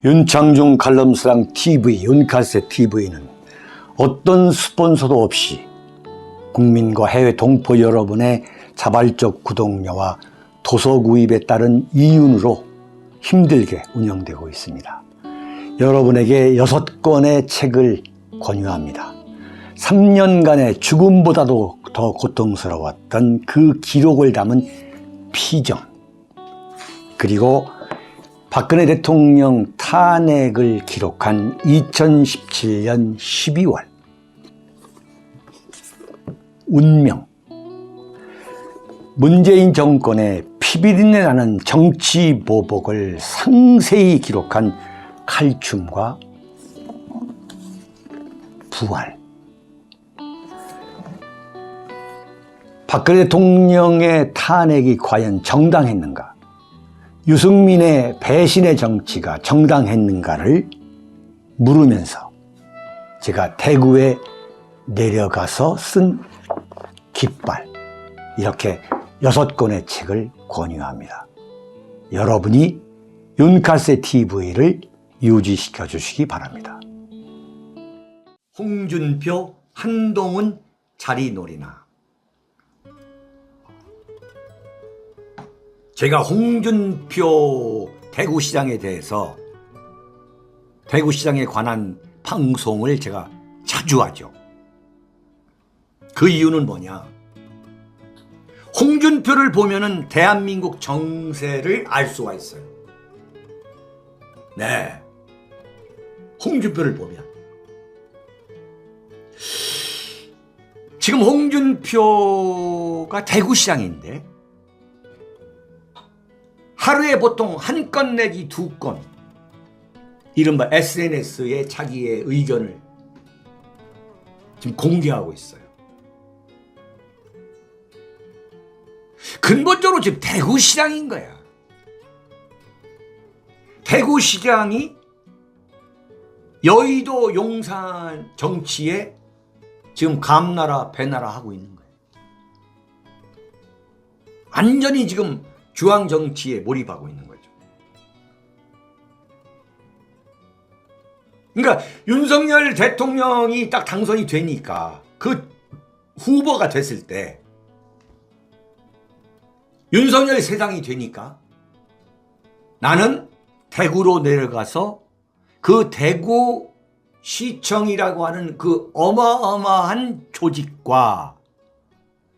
윤창중 칼럼스랑 TV, 윤칼세 TV는 어떤 스폰서도 없이 국민과 해외 동포 여러분의 자발적 구독료와 도서 구입에 따른 이윤으로 힘들게 운영되고 있습니다. 여러분에게 6권의 책을 권유합니다. 3년간의 죽음보다도 더 고통스러웠던 그 기록을 담은 피정, 그리고 박근혜 대통령 탄핵을 기록한 2017년 12월, 운명, 문재인 정권의 피비린내 나는 정치 보복을 상세히 기록한 칼춤과 부활, 박근혜 대통령의 탄핵이 과연 정당했는가, 유승민의 배신의 정치가 정당했는가를 물으면서 제가 대구에 내려가서 쓴 깃발, 이렇게 6권의 책을 권유합니다. 여러분이 윤칼세 TV를 유지시켜 주시기 바랍니다. 홍준표, 한동훈 자리놀이나. 제가 홍준표 대구시장에 대해서, 대구시장에 관한 방송을 제가 자주 하죠. 그 이유는 뭐냐? 홍준표를 보면은 대한민국 정세를 알 수가 있어요. 네. 홍준표를 보면. 지금 홍준표가 대구시장인데, 하루에 보통 1건 내지 2건, 이른바 SNS에 자기의 의견을 지금 공개하고 있어요. 근본적으로 지금 대구시장인 거야. 대구시장이 여의도 용산 정치에 지금 감나라 배나라 하고 있는 거예요. 완전히 지금 중앙 정치에 몰입하고 있는 거죠. 그러니까 윤석열 대통령이 딱 당선이 되니까, 그 후보가 됐을 때 윤석열 세상이 되니까 나는 대구로 내려가서 그 대구 시청이라고 하는 그 어마어마한 조직과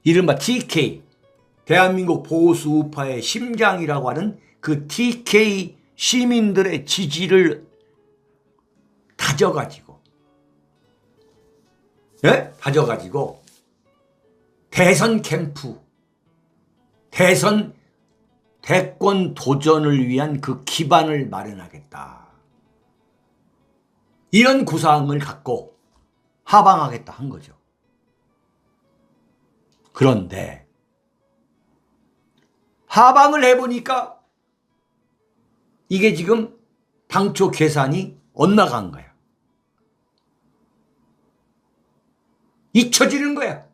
이른바 TK, 대한민국 보수 우파의 심장이라고 하는 그 TK 시민들의 지지를 다져가지고, 예? 다져가지고 대선 캠프, 대선 대권 도전을 위한 그 기반을 마련하겠다, 이런 구상을 갖고 하방하겠다 한 거죠. 그런데 하방을 해보니까 이게 지금 당초 계산이 엇나간 거야. 잊혀지는 거야.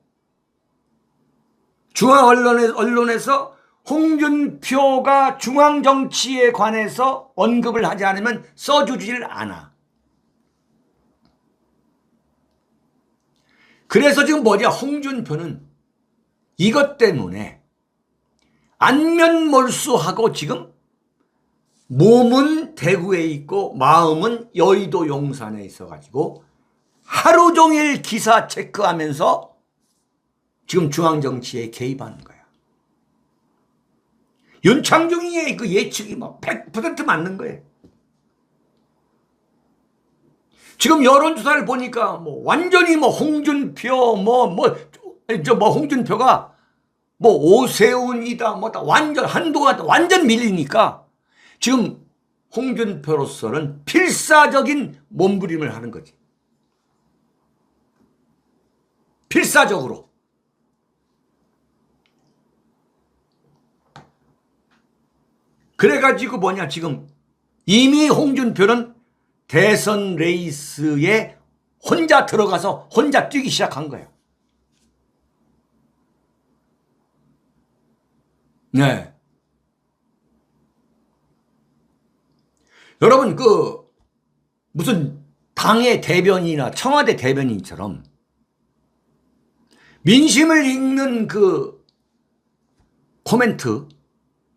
중앙 언론에서 홍준표가 중앙 정치에 관해서 언급을 하지 않으면 써주지를 않아. 그래서 지금 뭐냐, 홍준표는 이것 때문에 안면몰수하고 지금 몸은 대구에 있고 마음은 여의도 용산에 있어가지고 하루 종일 기사 체크하면서 지금 중앙정치에 개입하는 거야. 윤창중이의 그 예측이 뭐 100% 맞는 거예요. 지금 여론조사를 보니까 뭐 완전히 뭐 홍준표 홍준표가 뭐 오세훈이다 뭐다 완전 한동안 완전 밀리니까 지금 홍준표로서는 필사적인 몸부림을 하는 거지. 필사적으로. 그래가지고 뭐냐, 지금 이미 홍준표는 대선 레이스에 혼자 들어가서 혼자 뛰기 시작한 거예요. 네. 여러분 무슨 당의 대변인이나 청와대 대변인처럼 민심을 읽는 코멘트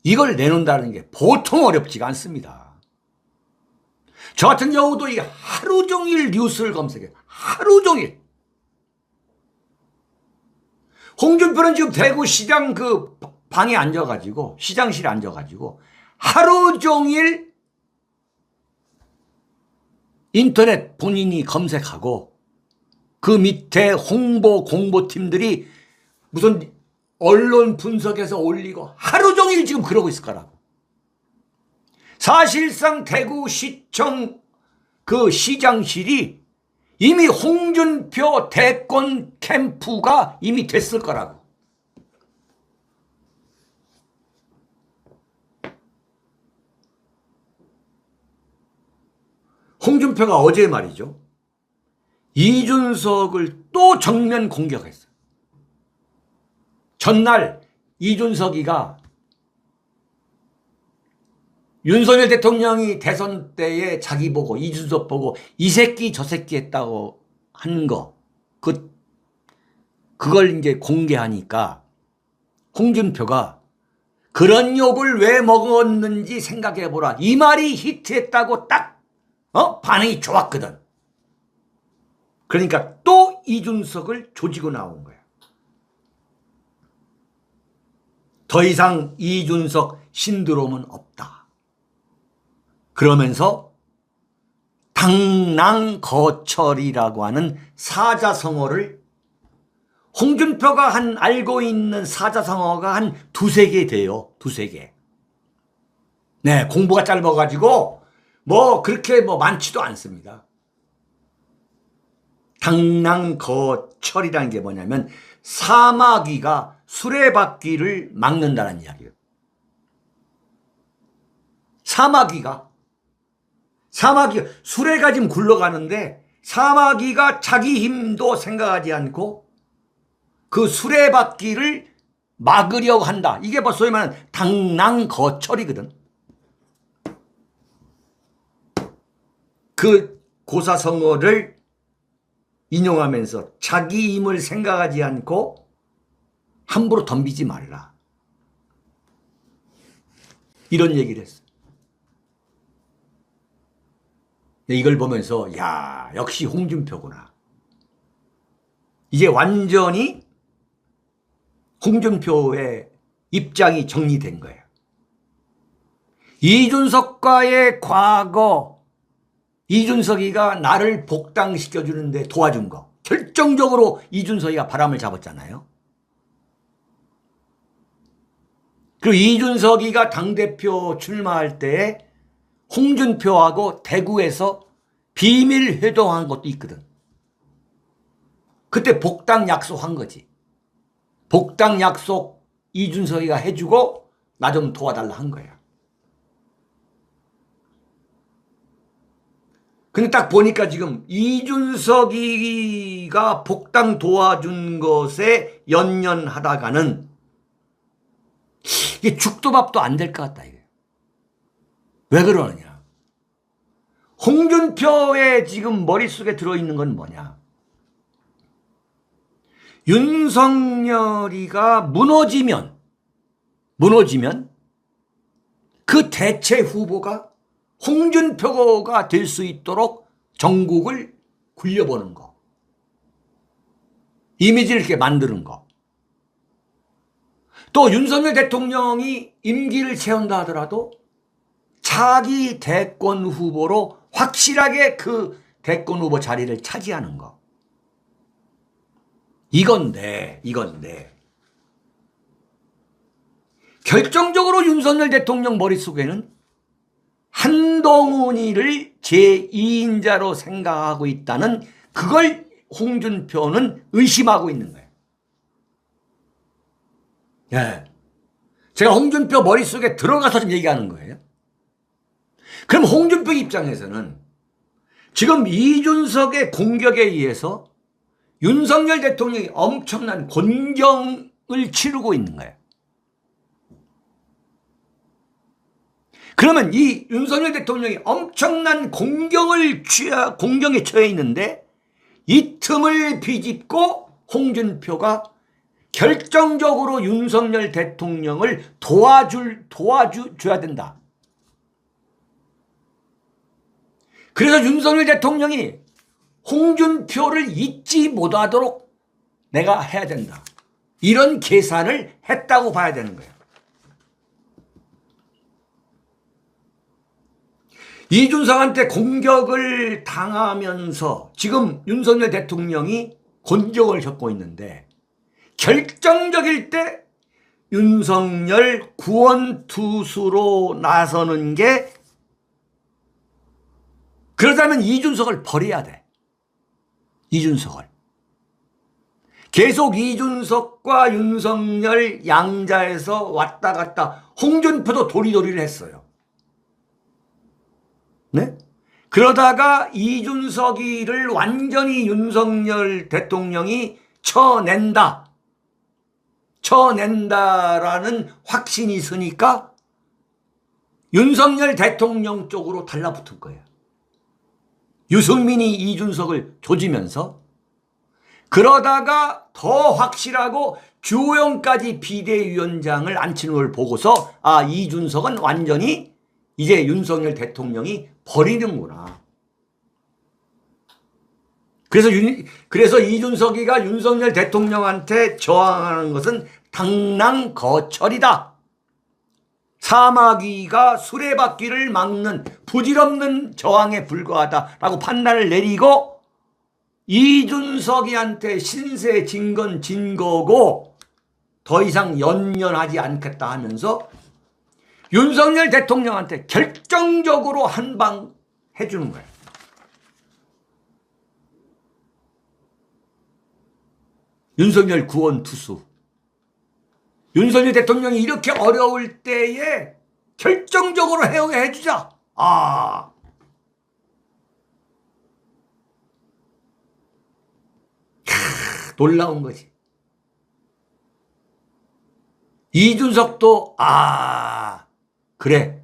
이걸 내놓는다는 게 보통 어렵지가 않습니다. 저 같은 경우도 이 하루 종일 뉴스를 검색해요. 하루 종일. 홍준표는 지금 대구시장 방에 앉아가지고 시장실에 앉아가지고 하루 종일 인터넷 본인이 검색하고 그 밑에 홍보 공보팀들이 무슨 언론 분석해서 올리고 하루 종일 지금 그러고 있을 거라고. 사실상 대구시청 시장실이 이미 홍준표 대권 캠프가 이미 됐을 거라고. 홍준표가 어제 말이죠. 이준석을 또 정면 공격했어요. 전날 이준석이가 윤석열 대통령이 대선 때에 자기 보고 이준석 보고 이 새끼 저 새끼 했다고 한 거 그걸 이제 공개하니까 홍준표가 그런 욕을 왜 먹었는지 생각해보라. 이 말이 히트했다고 딱 반응이 좋았거든. 그러니까 또 이준석을 조지고 나온 거야. 더 이상 이준석 신드롬은 없다. 그러면서 당랑거철이라고 하는 사자성어를 홍준표가 알고 있는 사자성어가 한 두세 개 돼요. 두세 개. 네, 공부가 짧아가지고 그렇게 많지도 않습니다. 당랑거철이라는 게 뭐냐면 사마귀가 수레바퀴를 막는다는 이야기예요. 사마귀가 수레가 지금 굴러가는데 사마귀가 자기 힘도 생각하지 않고 그 수레바퀴를 막으려고 한다. 이게 소위 말하는 당랑거철이거든. 그 고사성어를 인용하면서 자기 힘을 생각하지 않고 함부로 덤비지 말라. 이런 얘기를 했어요. 이걸 보면서 야, 역시 홍준표구나. 이제 완전히 홍준표의 입장이 정리된 거예요. 이준석과의 과거, 이준석이가 나를 복당시켜주는데 도와준 거, 결정적으로 이준석이가 바람을 잡았잖아요. 그리고 이준석이가 당대표 출마할 때 홍준표하고 대구에서 비밀 회동한 것도 있거든. 그때 복당 약속한 거지. 복당 약속 이준석이가 해주고 나 좀 도와달라 한 거야. 근데 딱 보니까 지금 이준석이가 복당 도와준 것에 연연하다가는 이게 죽도 밥도 안 될 것 같다. 이게. 왜 그러느냐. 홍준표의 지금 머릿속에 들어있는 건 뭐냐. 윤석열이가 무너지면 그 대체 후보가 홍준표가 될 수 있도록 전국을 굴려보는 거. 이미지를 이렇게 만드는 거. 또 윤석열 대통령이 임기를 채운다 하더라도 자기 대권 후보로 확실하게 그 대권 후보 자리를 차지하는 거. 이건데 결정적으로 윤석열 대통령 머릿속에는 한동훈이를 제2인자로 생각하고 있다는 그걸 홍준표는 의심하고 있는 거예요. 예. 제가 홍준표 머릿속에 들어가서 좀 얘기하는 거예요. 그럼 홍준표 입장에서는 지금 이준석의 공격에 의해서 윤석열 대통령이 엄청난 곤경을 치르고 있는 거예요. 그러면 이 윤석열 대통령이 엄청난 공경에 처해 있는데 이 틈을 비집고 홍준표가 결정적으로 윤석열 대통령을 도와줘야 된다. 그래서 윤석열 대통령이 홍준표를 잊지 못하도록 내가 해야 된다. 이런 계산을 했다고 봐야 되는 거예요. 이준석한테 공격을 당하면서 지금 윤석열 대통령이 곤경을 겪고 있는데 결정적일 때 윤석열 구원투수로 나서는 게, 그러자면 이준석을 버려야 돼. 이준석을. 계속 이준석과 윤석열 양자에서 왔다 갔다 홍준표도 도리도리를 했어요. 네? 그러다가 이준석이를 완전히 윤석열 대통령이 쳐낸다라는 확신이 있으니까 윤석열 대통령 쪽으로 달라붙을 거예요. 유승민이 이준석을 조지면서, 그러다가 더 확실하고 주호영까지 비대위원장을 앉히는 걸 보고서 아, 이준석은 완전히 이제 윤석열 대통령이 버리는구나. 그래서 이준석이가 윤석열 대통령한테 저항하는 것은 당랑거철이다. 사마귀가 수레바퀴를 막는 부질없는 저항에 불과하다라고 판단을 내리고 이준석이한테 신세 진건 진 거고 더 이상 연연하지 않겠다 하면서 윤석열 대통령한테 결정적으로 한 방 해주는 거예요. 윤석열 구원투수. 윤석열 대통령이 이렇게 어려울 때에 결정적으로 해주자. 놀라운 거지. 이준석도 그래,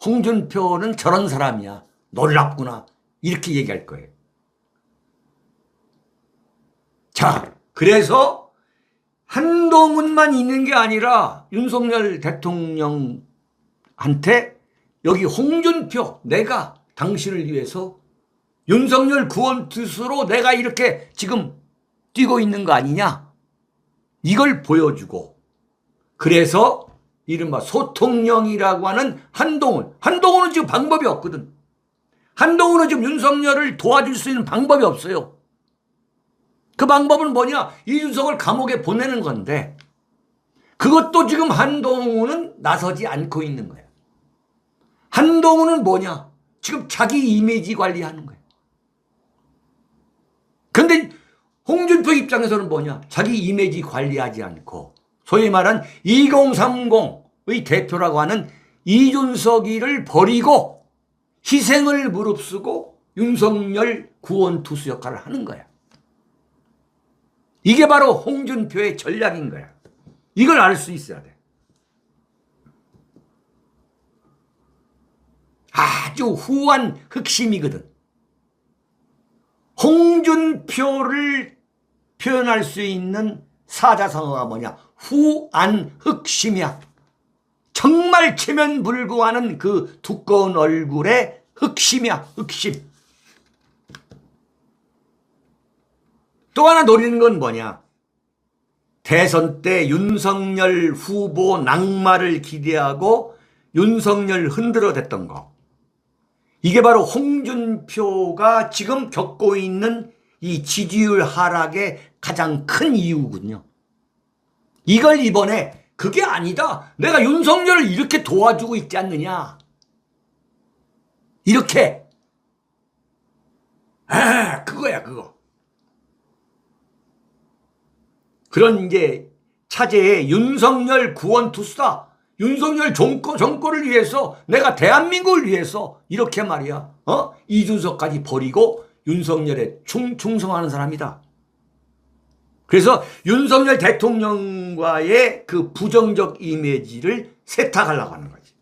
홍준표는 저런 사람이야, 놀랍구나, 이렇게 얘기할 거예요. 자, 그래서 한동훈만 있는 게 아니라 윤석열 대통령한테 여기 홍준표, 내가 당신을 위해서 윤석열 구원투수로 내가 이렇게 지금 뛰고 있는 거 아니냐, 이걸 보여주고, 그래서 이른바 소통령이라고 하는 한동훈은 지금 방법이 없거든. 한동훈은 지금 윤석열을 도와줄 수 있는 방법이 없어요. 그 방법은 뭐냐? 이준석을 감옥에 보내는 건데 그것도 지금 한동훈은 나서지 않고 있는 거예요. 한동훈은 뭐냐? 지금 자기 이미지 관리하는 거예요. 그런데 홍준표 입장에서는 뭐냐? 자기 이미지 관리하지 않고 소위 말한 2030의 대표라고 하는 이준석이를 버리고 희생을 무릅쓰고 윤석열 구원투수 역할을 하는 거야. 이게 바로 홍준표의 전략인 거야. 이걸 알 수 있어야 돼. 아주 후한 흑심이거든. 홍준표를 표현할 수 있는 사자성어가 뭐냐? 후한 흑심이야. 정말 체면불구하는 그 두꺼운 얼굴에 흑심이야, 흑심. 또 하나 노리는 건 뭐냐? 대선 때 윤석열 후보 낙마를 기대하고 윤석열 흔들어댔던 거. 이게 바로 홍준표가 지금 겪고 있는 이 지지율 하락의 가장 큰 이유군요. 이걸 이번에 그게 아니다, 내가 윤석열을 이렇게 도와주고 있지 않느냐, 이렇게, 그거야, 그거. 그런 이제 차제에 윤석열 구원투수다, 윤석열 정권을 위해서, 내가 대한민국을 위해서 이렇게 말이야, 이준석까지 버리고 윤석열에 충성하는 사람이다. 그래서 윤석열 대통령과의 그 부정적 이미지를 세탁하려고 하는 거지.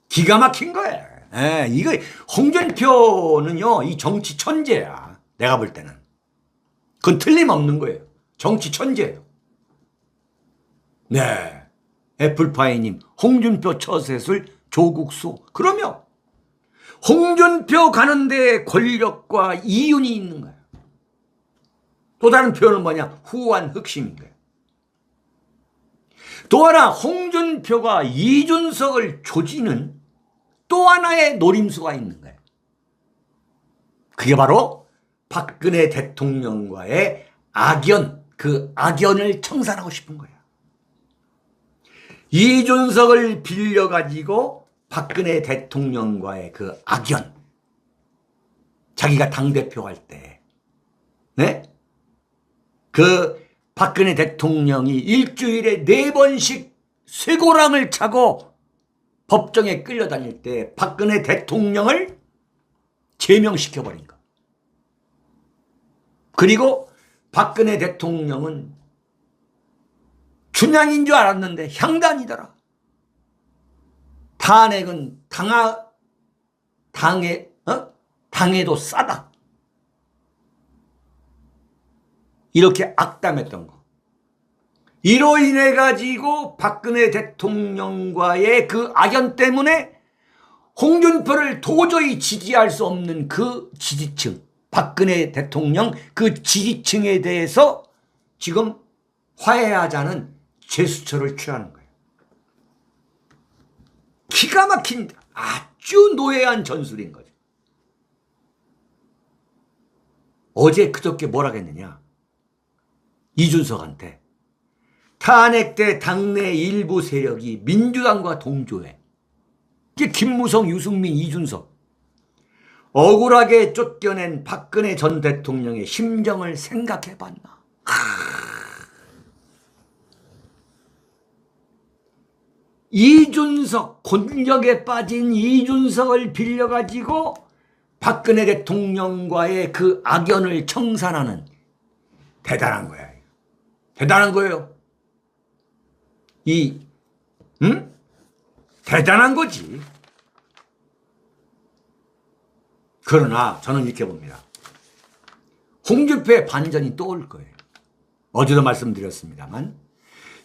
기가 막힌 거예요. 예, 이거 홍준표는요, 이 정치 천재야. 내가 볼 때는. 그건 틀림없는 거예요. 정치 천재예요. 네. 애플파이님, 홍준표 처세술 조국수. 그러면 홍준표 가는데 권력과 이윤이 있는 거예요. 또 다른 표현은 뭐냐? 후한 흑심인 거예요. 또 하나, 홍준표가 이준석을 조지는 또 하나의 노림수가 있는 거예요. 그게 바로 박근혜 대통령과의 악연, 그 악연을 청산하고 싶은 거예요. 이준석을 빌려가지고 박근혜 대통령과의 그 악연, 자기가 당대표 할 때, 네? 그 박근혜 대통령이 일주일에 4번씩 쇠고랑을 차고 법정에 끌려다닐 때 박근혜 대통령을 제명시켜버린 거. 그리고 박근혜 대통령은 춘향인 줄 알았는데 향단이더라. 탄핵은 당해도 싸다. 이렇게 악담했던 거. 이로 인해 가지고 박근혜 대통령과의 그 악연 때문에 홍준표를 도저히 지지할 수 없는 그 지지층, 박근혜 대통령 그 지지층에 대해서 지금 화해하자는 제스처를 취하는 거예요. 기가 막힌 아주 노예한 전술인 거죠. 어제 그저께 뭐라 했느냐. 이준석한테 탄핵 때 당내 일부 세력이 민주당과 동조해. 이게 김무성, 유승민, 이준석. 억울하게 쫓겨낸 박근혜 전 대통령의 심정을 생각해봤나. 이준석, 권력에 빠진 이준석을 빌려가지고 박근혜 대통령과의 그 악연을 청산하는 대단한 거야. 대단한 거예요. 대단한 거지. 그러나 저는 이렇게 봅니다. 홍준표의 반전이 또 올 거예요. 어제도 말씀드렸습니다만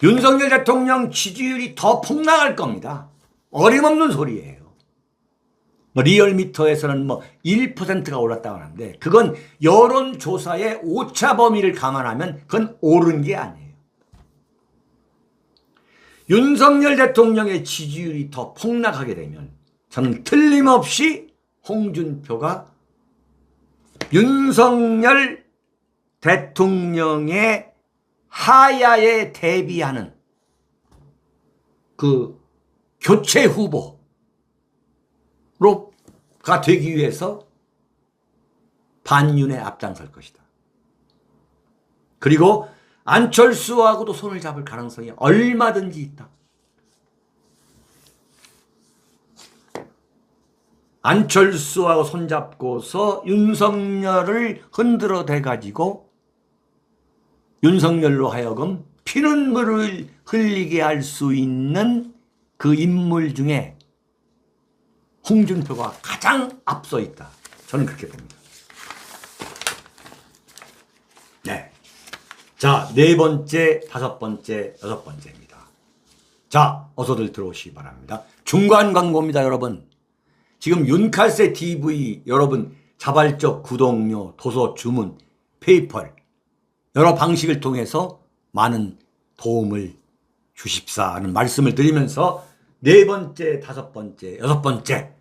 윤석열 대통령 지지율이 더 폭락할 겁니다. 어림없는 소리예요. 리얼미터에서는 1%가 올랐다고 하는데 그건 여론조사의 오차 범위를 감안하면 그건 오른 게 아니에요. 윤석열 대통령의 지지율이 더 폭락하게 되면 저는 틀림없이 홍준표가 윤석열 대통령의 하야에 대비하는 그 교체 후보가 되기 위해서 반윤에 앞장설 것이다. 그리고 안철수하고도 손을 잡을 가능성이 얼마든지 있다. 안철수하고 손잡고서 윤석열을 흔들어 대가지고 윤석열로 하여금 피눈물을 흘리게 할 수 있는 그 인물 중에 홍준표가 가장 앞서 있다. 저는 그렇게 봅니다. 네. 자, 4번째, 5번째, 6번째입니다. 자, 어서들 들어오시기 바랍니다. 중간 광고입니다, 여러분. 지금 윤칼세 TV 여러분 자발적 구독료, 도서 주문, 페이펄 여러 방식을 통해서 많은 도움을 주십사 하는 말씀을 드리면서 4번째, 5번째, 6번째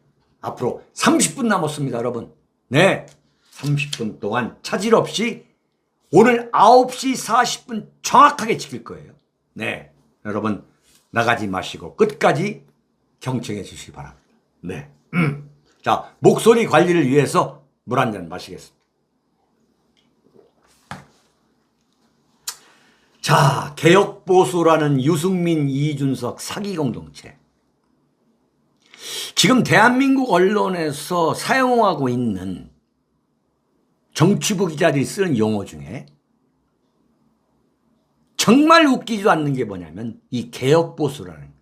앞으로 30분 남았습니다, 여러분. 네, 30분 동안 차질 없이 오늘 9시 40분 정확하게 지킬 거예요. 네, 여러분 나가지 마시고 끝까지 경청해 주시기 바랍니다. 네. 자, 목소리 관리를 위해서 물 한 잔 마시겠습니다. 자, 개혁보수라는 유승민, 이준석 사기 공동체. 지금 대한민국 언론에서 사용하고 있는 정치부 기자들이 쓰는 용어 중에 정말 웃기지도 않는 게 뭐냐면 이 개혁보수라는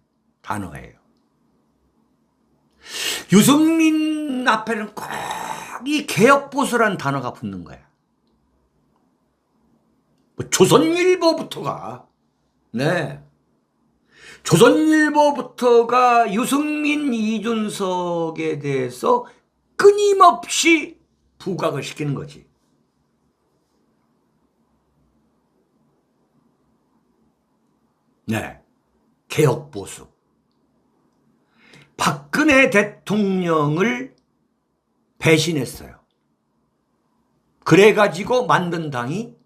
단어예요. 유승민 앞에는 꼭 이 개혁보수라는 단어가 붙는 거야. 뭐 조선일보부터가, 네. 조선일보부터가 유승민, 이준석에 대해서 끊임없이 부각을 시키는 거지. 네. 개혁보수. 박근혜 대통령을 배신했어요. 그래가지고 만든 당이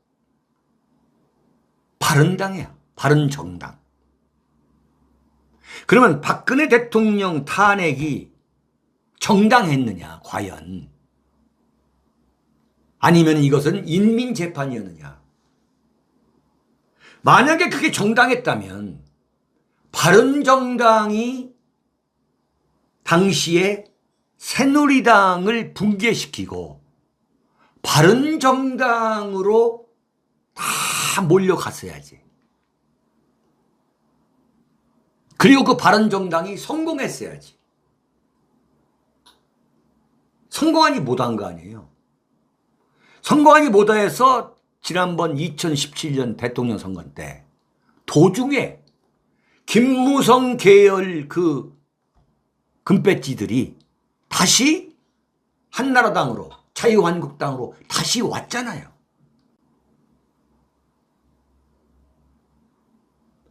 바른당이야. 바른정당. 그러면 박근혜 대통령 탄핵이 정당했느냐, 과연? 아니면 이것은 인민재판이었느냐? 만약에 그게 정당했다면 바른정당이 당시에 새누리당을 붕괴시키고 바른정당으로 다 몰려갔어야지. 그리고 그 바른정당이 성공했어야지. 성공하지 못한 거 아니에요. 성공하지 못해서 지난번 2017년 대통령 선거 때 도중에 김무성 계열 그 금배지들이 다시 한나라당으로, 자유한국당으로 다시 왔잖아요.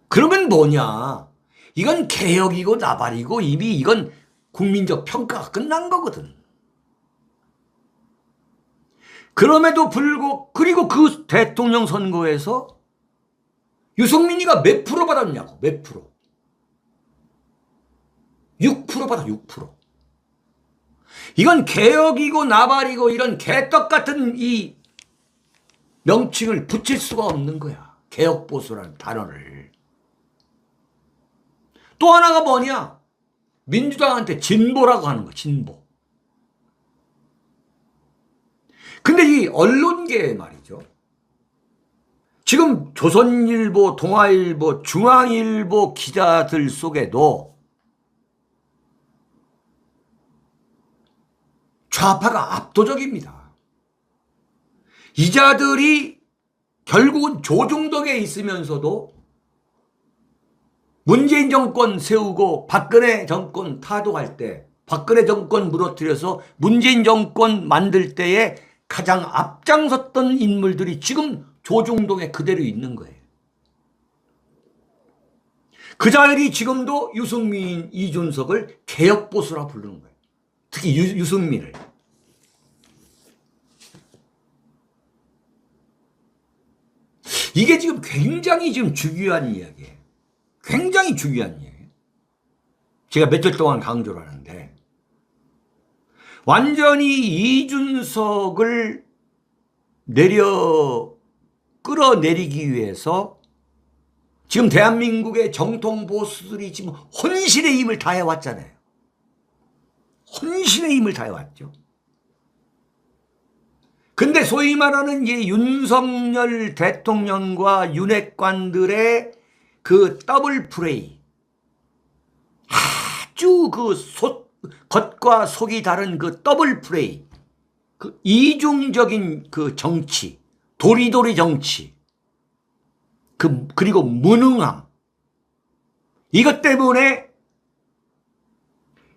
그러면 뭐냐? 이건 개혁이고 나발이고 이미 이건 국민적 평가가 끝난 거거든. 그럼에도 불구하고, 그리고 그 대통령 선거에서 유승민이가 몇 프로 받았냐고, 몇 프로. 6% 받아, 6%. 이건 개혁이고 나발이고 이런 개떡 같은 이 명칭을 붙일 수가 없는 거야. 개혁보수라는 단어를. 또 하나가 뭐냐? 민주당한테 진보라고 하는 거, 진보. 근데 이 언론계 말이죠. 지금 조선일보, 동아일보, 중앙일보 기자들 속에도 좌파가 압도적입니다. 이 자들이 결국은 조중동에 있으면서도 문재인 정권 세우고 박근혜 정권 타도할 때, 박근혜 정권 무너뜨려서 문재인 정권 만들 때에 가장 앞장섰던 인물들이 지금 조중동에 그대로 있는 거예요. 그 자들이 지금도 유승민, 이준석을 개혁보수라 부르는 거예요. 특히 유승민을. 이게 지금 굉장히 지금 중요한 이야기예요. 굉장히 중요한 이야기예요. 제가 며칠 동안 강조를 하는데, 완전히 이준석을 끌어내리기 위해서 지금 대한민국의 정통 보수들이 지금 혼신의 힘을 다해왔잖아요. 혼신의 힘을 다해왔죠. 근데 소위 말하는 이 윤석열 대통령과 윤핵관들의 그 더블 플레이, 아주 그 겉과 속이 다른 그 더블 플레이, 그 이중적인 그 정치, 도리도리 정치, 그리고 무능함, 이것 때문에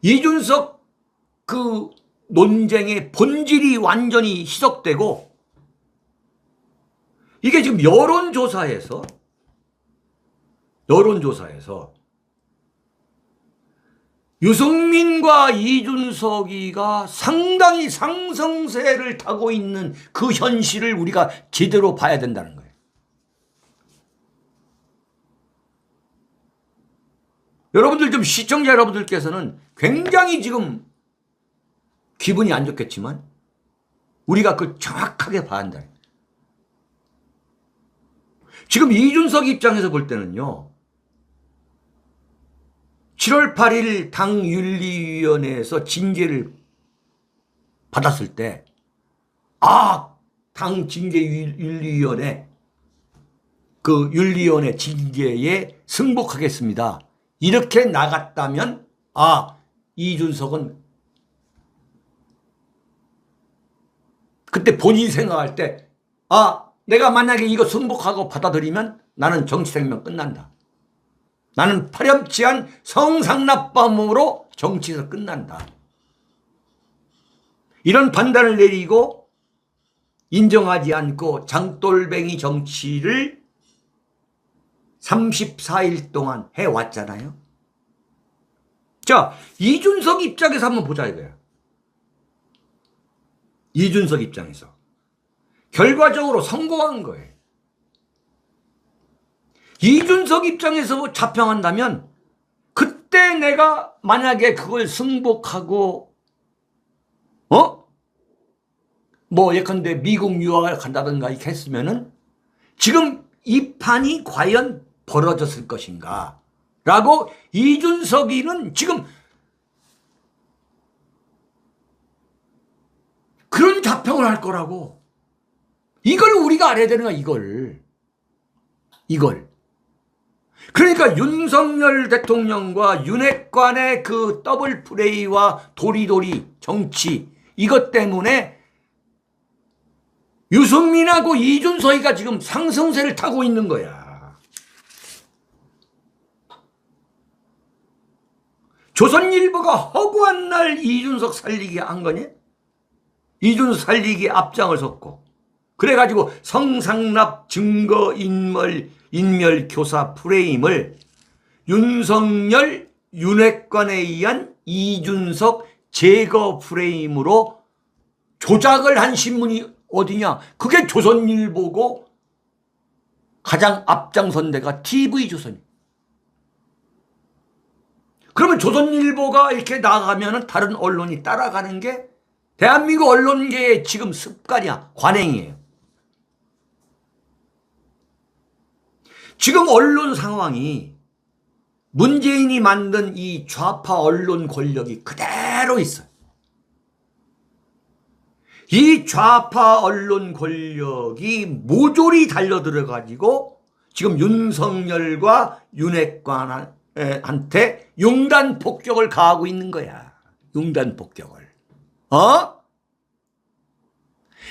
이준석 그 논쟁의 본질이 완전히 희석되고, 이게 지금 여론조사에서 유승민과 이준석이가 상당히 상승세를 타고 있는 그 현실을 우리가 제대로 봐야 된다는 거예요. 여러분들 좀 시청자 여러분들께서는 굉장히 지금 기분이 안 좋겠지만 우리가 그걸 정확하게 봐야 한다. 지금 이준석 입장에서 볼 때는요, 7월 8일 당윤리위원회에서 징계를 받았을 때, 당 징계윤리위원회, 그 윤리위원회 징계에 승복하겠습니다. 이렇게 나갔다면, 이준석은 그때 본인이 생각할 때, 아, 내가 만약에 이거 승복하고 받아들이면 나는 정치 생명 끝난다. 나는 파렴치한 성상납범으로 정치에서 끝난다. 이런 판단을 내리고 인정하지 않고 장돌뱅이 정치를 34일 동안 해왔잖아요. 자, 이준석 입장에서 한번 보자 이거야. 이준석 입장에서. 결과적으로 성공한 거예요. 이준석 입장에서 자평한다면 그때 내가 만약에 그걸 승복하고 뭐 예컨대 미국 유학을 간다든가 이렇게 했으면은 지금 이 판이 과연 벌어졌을 것인가 라고 이준석이는 지금 그런 자평을 할 거라고. 이걸 우리가 알아야 되는 거야. 이걸 그러니까 윤석열 대통령과 윤핵관의 그 더블 플레이와 도리도리 정치 이것 때문에 유승민하고 이준석이가 지금 상승세를 타고 있는 거야. 조선일보가 허구한 날 이준석 살리기 한 거니? 이준석 살리기 앞장을 섰고 그래가지고 성상납 인멸 교사 프레임을 윤석열 윤핵관에 의한 이준석 제거 프레임으로 조작을 한 신문이 어디냐? 그게 조선일보고 가장 앞장선 데가 TV조선이에요. 그러면 조선일보가 이렇게 나가면 다른 언론이 따라가는 게 대한민국 언론계의 지금 습관이야. 관행이에요. 지금 언론 상황이 문재인이 만든 이 좌파 언론 권력이 그대로 있어요. 이 좌파 언론 권력이 모조리 달려들어가지고 지금 윤석열과 윤핵관한테 융단 폭격을 가하고 있는 거야. 융단 폭격을.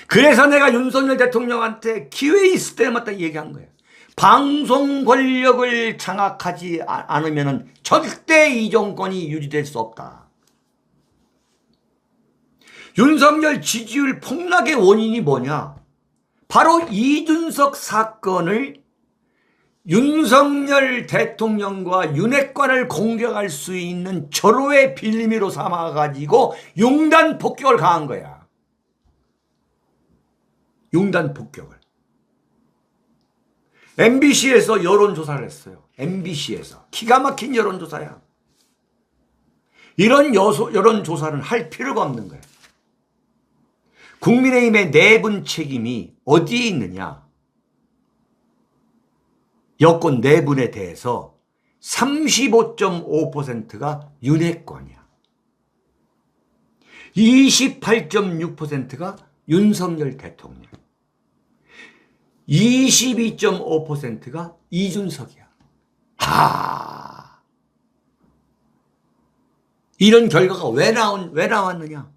그래서 내가 윤석열 대통령한테 기회 있을 때마다 얘기한 거예요. 방송 권력을 장악하지 않으면 절대 이 정권이 유지될 수 없다. 윤석열 지지율 폭락의 원인이 뭐냐? 바로 이준석 사건을 윤석열 대통령과 윤핵관을 공격할 수 있는 절호의 빌미로 삼아가지고 융단 폭격을 가한 거야. 융단 폭격을. MBC에서 여론조사를 했어요. MBC에서. 기가 막힌 여론조사야. 이런 여론조사는 할 필요가 없는 거야. 국민의힘의 내분 책임이 어디에 있느냐? 여권 내분에 대해서 35.5%가 윤핵관이야. 28.6%가 윤석열 대통령. 22.5%가 이준석이야. 이런 결과가 왜 나왔느냐?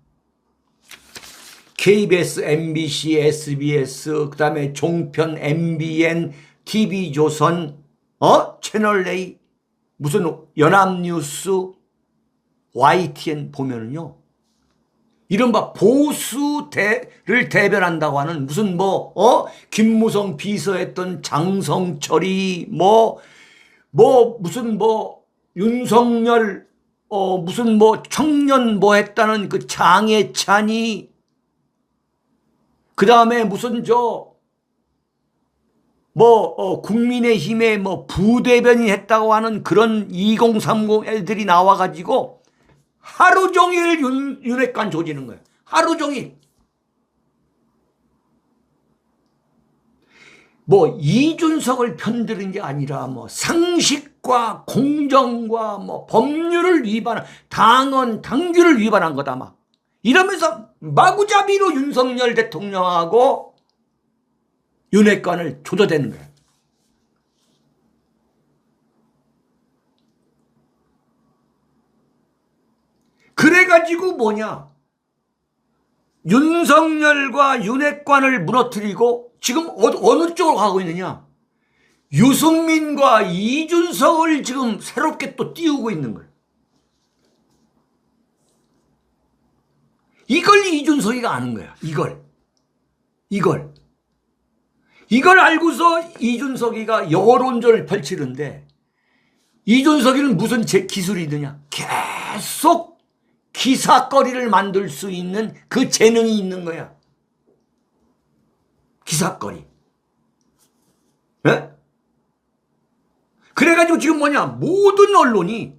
KBS, MBC, SBS, 그 다음에 종편, MBN, TV조선, 채널A, 무슨 연합뉴스, YTN 보면은요, 이른바 보수를 대변한다고 하는 무슨 김무성 비서했던 장성철이 무슨 윤석열 무슨 청년 했다는 그 장해찬이 그 다음에 무슨 국민의힘의 부대변인 했다고 하는 그런 2030 애들이 나와가지고 하루 종일 윤핵관 조지는 거예요. 하루 종일. 이준석을 편드는 게 아니라 상식과 공정과 법률을 위반한 당규를 위반한 거다 이러면서 마구잡이로 윤석열 대통령하고 윤핵관을 조져대는 거예요. 그래가지고 윤석열과 윤핵관을 무너뜨리고 지금 어느 쪽으로 가고 있느냐? 유승민과 이준석을 지금 새롭게 또 띄우고 있는 거예요. 이걸 이준석이가 아는 거야. 이걸 알고서 이준석이가 여론전을 펼치는데, 이준석이는 무슨 기술이 있느냐? 계속 기사거리를 만들 수 있는 그 재능이 있는 거야. 기사거리. 네? 그래가지고 지금 뭐냐? 모든 언론이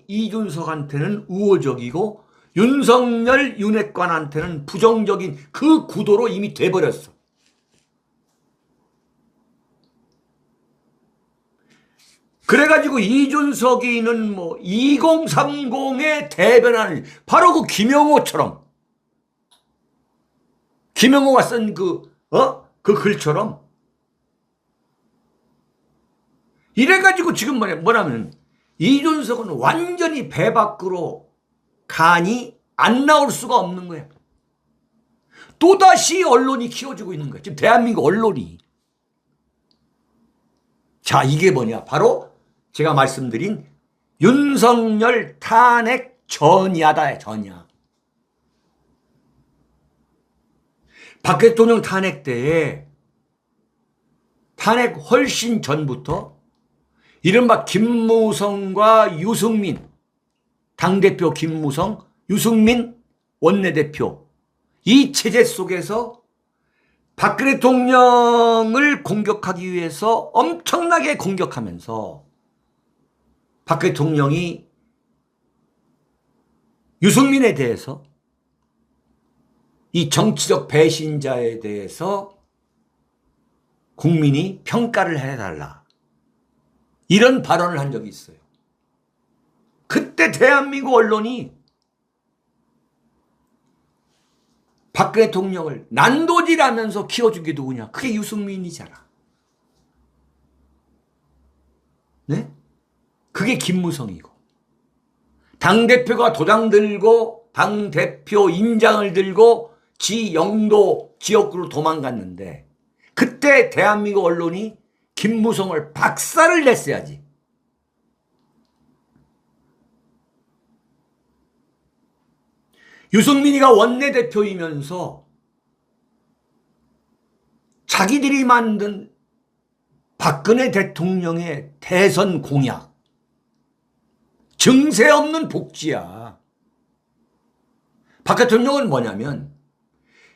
이준석한테는 우호적이고 윤석열, 윤핵관한테는 부정적인 그 구도로 이미 돼버렸어. 그래가지고 이준석이는 2030의 대변을 바로 그 김영호처럼, 김영호가 쓴 그 글처럼 이래가지고 지금 뭐냐면 이준석은 완전히 배 밖으로 간이 안 나올 수가 없는 거야. 또다시 언론이 키워주고 있는 거야. 지금 대한민국 언론이. 자, 이게 뭐냐? 바로 제가 말씀드린 윤석열 탄핵 전야다. 전야. 박 대통령 탄핵 때에, 탄핵 훨씬 전부터 이른바 김무성과 유승민, 당대표 김무성, 유승민 원내대표, 이 체제 속에서 박근혜 대통령을 공격하기 위해서 엄청나게 공격하면서 박 대통령이 유승민에 대해서, 이 정치적 배신자에 대해서 국민이 평가를 해달라, 이런 발언을 한 적이 있어요. 그때 대한민국 언론이 박근혜 대통령을 난도질하면서 키워준 게 누구냐? 그게 유승민이잖아. 네? 그게 김무성이고, 당대표가 도장 들고 당대표 인장을 들고 지 영도 지역구로 도망갔는데, 그때 대한민국 언론이 김무성을 박살을 냈어야지. 유승민이가 원내대표이면서 자기들이 만든 박근혜 대통령의 대선 공약, 증세 없는 복지야. 박 대통령은 뭐냐면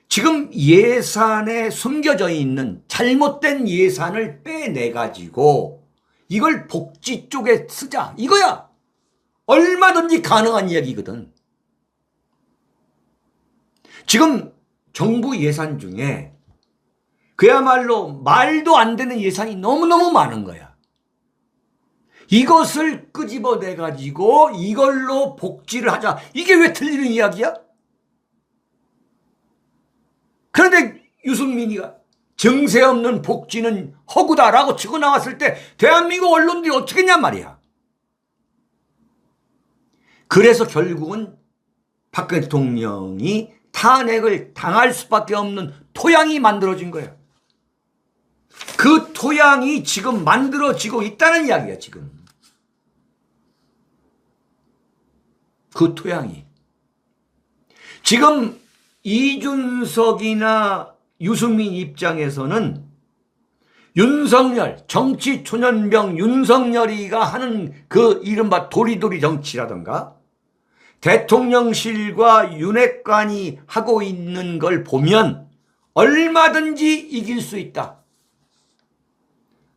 지금 예산에 숨겨져 있는 잘못된 예산을 빼내가지고 이걸 복지 쪽에 쓰자, 이거야. 얼마든지 가능한 이야기거든. 지금 정부 예산 중에 그야말로 말도 안 되는 예산이 너무너무 많은 거야. 이것을 끄집어내가지고 이걸로 복지를 하자, 이게 왜 틀리는 이야기야? 그런데 유승민이가 정세 없는 복지는 허구다라고 치고 나왔을 때 대한민국 언론들이 어떻게 했냔 말이야. 그래서 결국은 박근혜 대통령이 탄핵을 당할 수밖에 없는 토양이 만들어진 거예요. 그 토양이 지금 만들어지고 있다는 이야기야, 지금. 그 토양이. 지금 이준석이나 유승민 입장에서는 윤석열, 정치 초년병 윤석열이가 하는 그 이른바 도리도리 정치라든가 대통령실과 윤핵관이 하고 있는 걸 보면 얼마든지 이길 수 있다.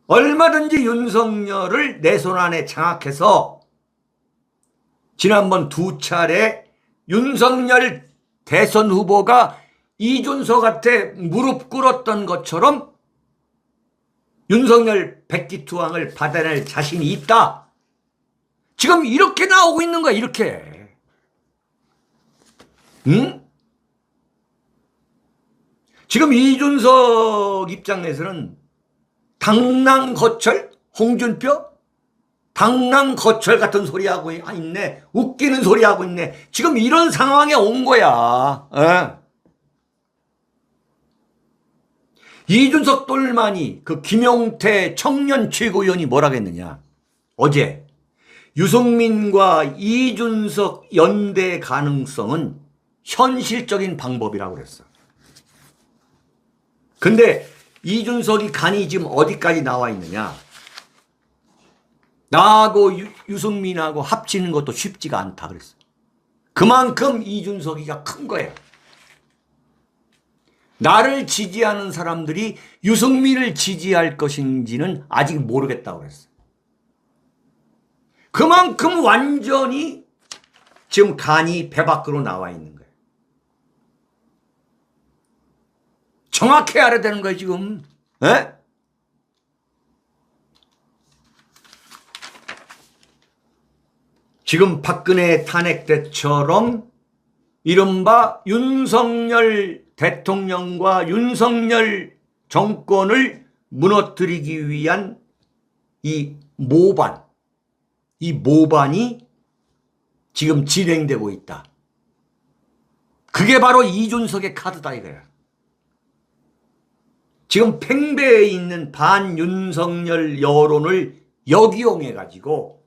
얼마든지 윤석열을 내 손 안에 장악해서 지난번 2차례 윤석열 대선 후보가 이준석한테 무릎 꿇었던 것처럼 윤석열 백기투항을 받아낼 자신이 있다. 지금 이렇게 나오고 있는 거야, 이렇게. 응? 지금 이준석 입장에서는 당랑거철, 홍준표, 당랑 거철 같은 소리 하고 있네. 웃기는 소리 하고 있네. 지금 이런 상황에 온 거야. 이준석 똘마니 그 김용태 청년 최고위원이 뭐라고 했느냐. 어제 유승민과 이준석 연대 가능성은 현실적인 방법이라고 그랬어. 근데 이준석이 간이 지금 어디까지 나와 있느냐. 나하고 유승민하고 합치는 것도 쉽지가 않다 그랬어. 그만큼 이준석이가 큰 거야. 나를 지지하는 사람들이 유승민을 지지할 것인지는 아직 모르겠다고 그랬어. 그만큼 완전히 지금 간이 배 밖으로 나와 있는 거예요. 정확히 알아야 되는 거예요 지금. 에? 지금 박근혜 탄핵 때처럼 이른바 윤석열 대통령과 윤석열 정권을 무너뜨리기 위한 이 모반이 지금 진행되고 있다. 그게 바로 이준석의 카드다 이거야. 지금 팽배해 있는 반윤석열 여론을 역이용해가지고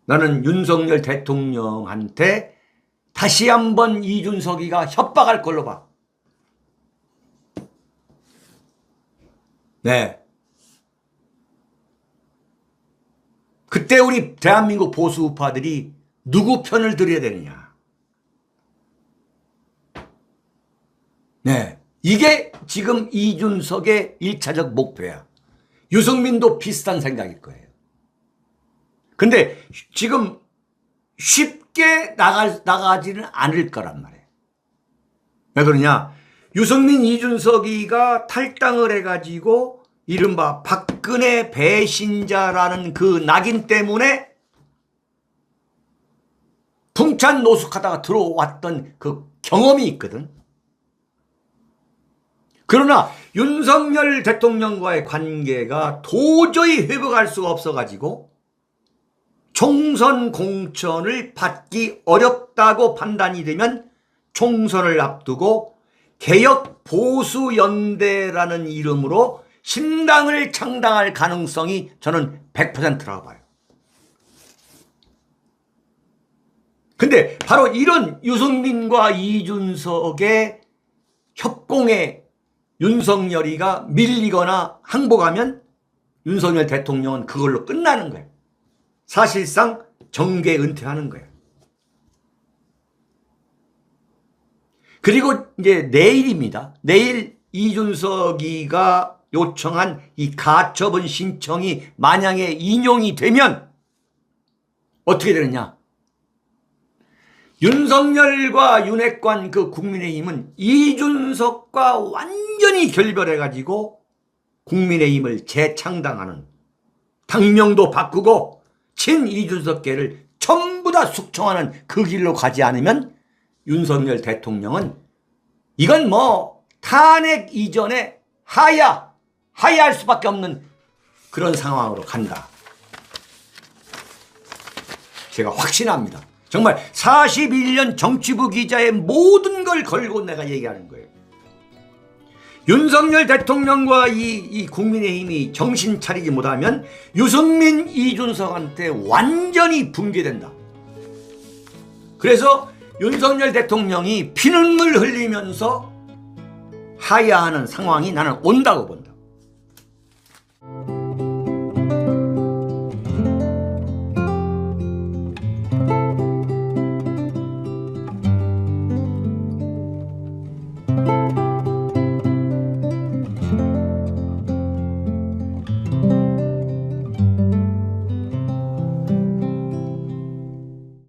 나는 윤석열 대통령한테 다시 한번 이준석이가 협박할 걸로 봐. 네. 그때 우리 대한민국 보수 우파들이 누구 편을 들어야 되느냐. 네. 이게 지금 이준석의 1차적 목표야. 유승민도 비슷한 생각일 거예요. 근데 지금 쉽게 나가지는 않을 거란 말이에요. 왜 그러냐? 유승민, 이준석이가 탈당을 해가지고 이른바 박근혜 배신자라는 그 낙인 때문에 풍찬 노숙하다가 들어왔던 그 경험이 있거든. 그러나 윤석열 대통령과의 관계가 도저히 회복할 수가 없어가지고 총선 공천을 받기 어렵다고 판단이 되면 총선을 앞두고 개혁 보수 연대라는 이름으로 신당을 창당할 가능성이 저는 100%라고 봐요. 근데 바로 이런 유승민과 이준석의 협공에 윤석열이가 밀리거나 항복하면 윤석열 대통령은 그걸로 끝나는 거예요. 사실상 정계 은퇴하는 거예요. 그리고 이제 내일입니다. 내일 이준석이가 요청한 이 가처분 신청이 만약에 인용이 되면 어떻게 되느냐. 윤석열과 윤핵관 그 국민의힘은 이준석과 완전히 결별해가지고 국민의힘을 재창당하는, 당명도 바꾸고 친 이준석계를 전부 다 숙청하는 그 길로 가지 않으면 윤석열 대통령은 이건 뭐 탄핵 이전에 하야할 수밖에 없는 그런 상황으로 간다. 제가 확신합니다. 정말 41년 정치부 기자의 모든 걸 걸고 내가 얘기하는 거예요. 윤석열 대통령과 이 국민의힘이 정신 차리지 못하면 유승민, 이준석한테 완전히 붕괴된다. 그래서 윤석열 대통령이 피눈물 흘리면서 하야하는 상황이 나는 온다고 본다.